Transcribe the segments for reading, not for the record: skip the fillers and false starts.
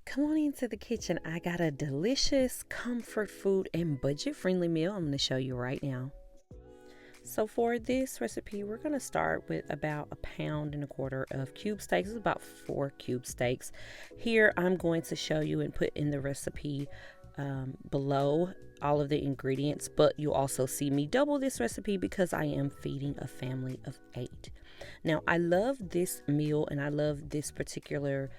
Come on into the kitchen. I got a delicious comfort food and budget friendly meal I'm going to show you right now. So for this recipe, we're going to start with about 1.25 pounds of cube steaks. It's about 4 cube steaks. Here I'm going to show you and put in the recipe below all of the ingredients, but you'll also see me double this recipe because I am feeding a family of 8. Now I love this meal and I love this particular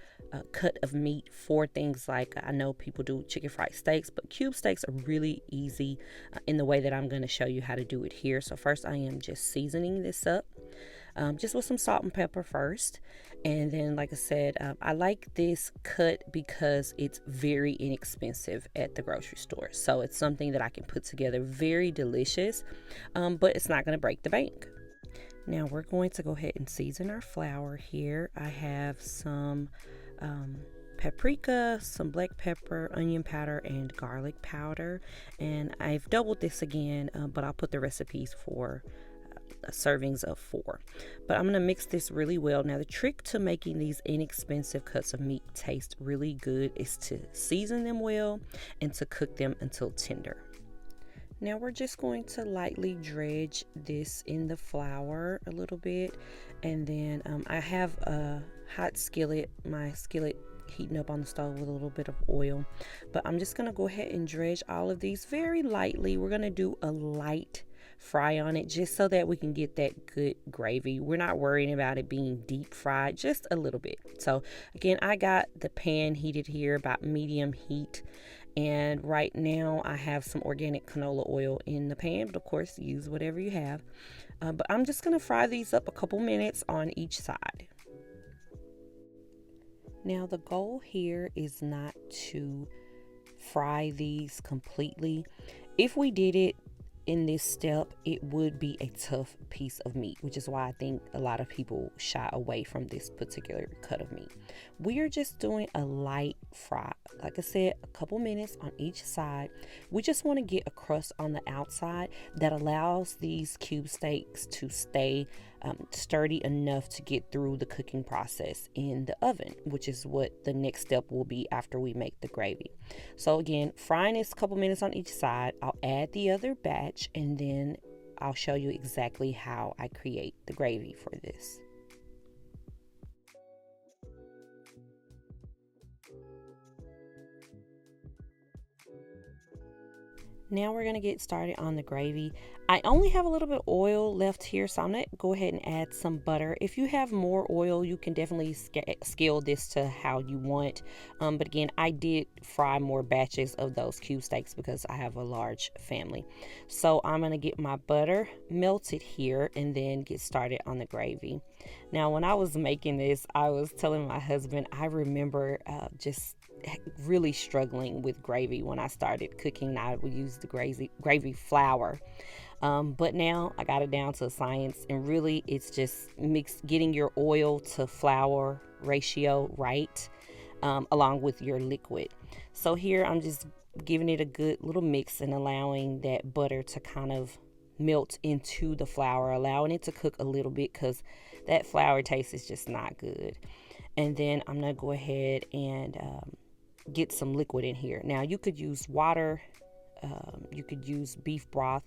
cut of meat for things like, I know people do chicken fried steaks, but cube steaks are really easy in the way that I'm going to show you how to do it here. So first I am just seasoning this up just with some salt and pepper first. And then, like I said, I like this cut because it's very inexpensive at the grocery store. So it's something that I can put together very delicious, but it's not going to break the bank. Now we're going to go ahead and season our flour here. I have some paprika, some black pepper, onion powder, and garlic powder. And I've doubled this again, but I'll put the recipes for servings of 4. But I'm going to mix this really well. Now the trick to making these inexpensive cuts of meat taste really good is to season them well and to cook them until tender. Now we're just going to lightly dredge this in the flour a little bit, and then I have a hot skillet, my skillet heating up on the stove with a little bit of oil, but I'm just going to go ahead and dredge all of these very lightly. We're going to do a light fry on it just so that we can get that good gravy. We're not worrying about it being deep fried, just a little bit. So again, I got the pan heated here about medium heat, and right now I have some organic canola oil in the pan, but of course use whatever you have. But I'm just going to fry these up a couple minutes on each side. Now the goal here is not to fry these completely. If we did it in this step, it would be a tough piece of meat, which is why I think a lot of people shy away from this particular cut of meat. We are just doing a light fry. Like I said, a couple minutes on each side. We just want to get a crust on the outside that allows these cube steaks to stay sturdy enough to get through the cooking process in the oven, which is what the next step will be after we make the gravy. So again, frying this a couple minutes on each side. I'll add the other batch and then I'll show you exactly how I create the gravy for this. Now we're going to get started on the gravy. I only have a little bit of oil left here, so I'm going to go ahead and add some butter. If you have more oil, you can definitely scale this to how you want. But again, I did fry more batches of those cube steaks because I have a large family. So I'm going to get my butter melted here and then get started on the gravy. Now, when I was making this, I was telling my husband, I remember just really struggling with gravy when I started cooking. I would use the gravy flour, but now I got it down to a science, and really it's just getting your oil to flour ratio right, along with your liquid. So here I'm just giving it a good little mix and allowing that butter to kind of melt into the flour, allowing it to cook a little bit because that flour taste is just not good. And then I'm gonna go ahead and get some liquid in here. Now you could use water, you could use beef broth.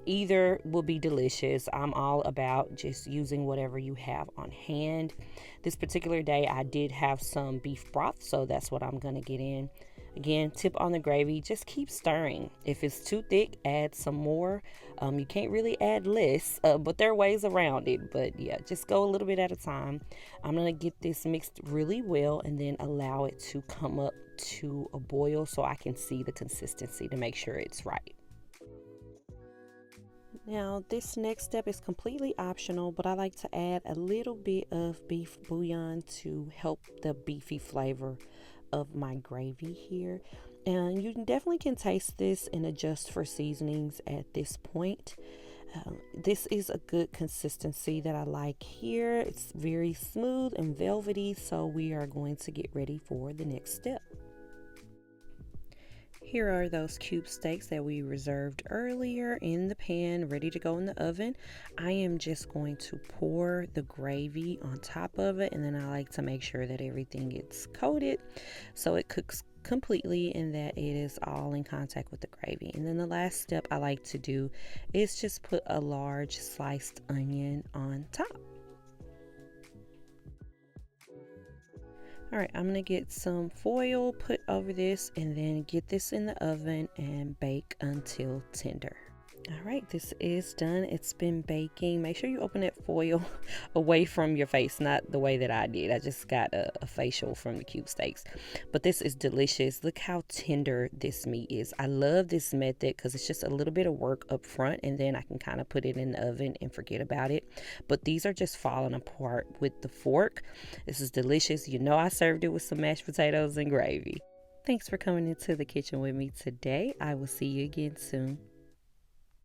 Either will be delicious. I'm all about just using whatever you have on hand. This particular day I did have some beef broth, so that's what I'm gonna get in. Again, tip on the gravy, just keep stirring. If it's too thick, add some more. You can't really add less, but there are ways around it. But yeah, just go a little bit at a time. I'm going to get this mixed really well and then allow it to come up to a boil so I can see the consistency to make sure it's right. Now, this next step is completely optional, but I like to add a little bit of beef bouillon to help the beefy flavor of my gravy here. And you definitely can taste this and adjust for seasonings at this point. This is a good consistency that I like here. It's very smooth and velvety, so we are going to get ready for the next step. Here are those cube steaks that we reserved earlier in the pan, ready to go in the oven. I am just going to pour the gravy on top of it, and then I like to make sure that everything gets coated so it cooks completely and that it is all in contact with the gravy. And then the last step I like to do is just put a large sliced onion on top. All right, I'm gonna get some foil put over this and then get this in the oven and bake until tender. All right, this is done. It's been baking. Make sure you open that foil away from your face, not the way that I did. I just got a facial from the cube steaks. But this is delicious. Look how tender this meat is. I love this method because it's just a little bit of work up front and then I can kind of put it in the oven and forget about it. But these are just falling apart with the fork. This is delicious. You know I served it with some mashed potatoes and gravy. Thanks for coming into the kitchen with me today. I will see you again soon.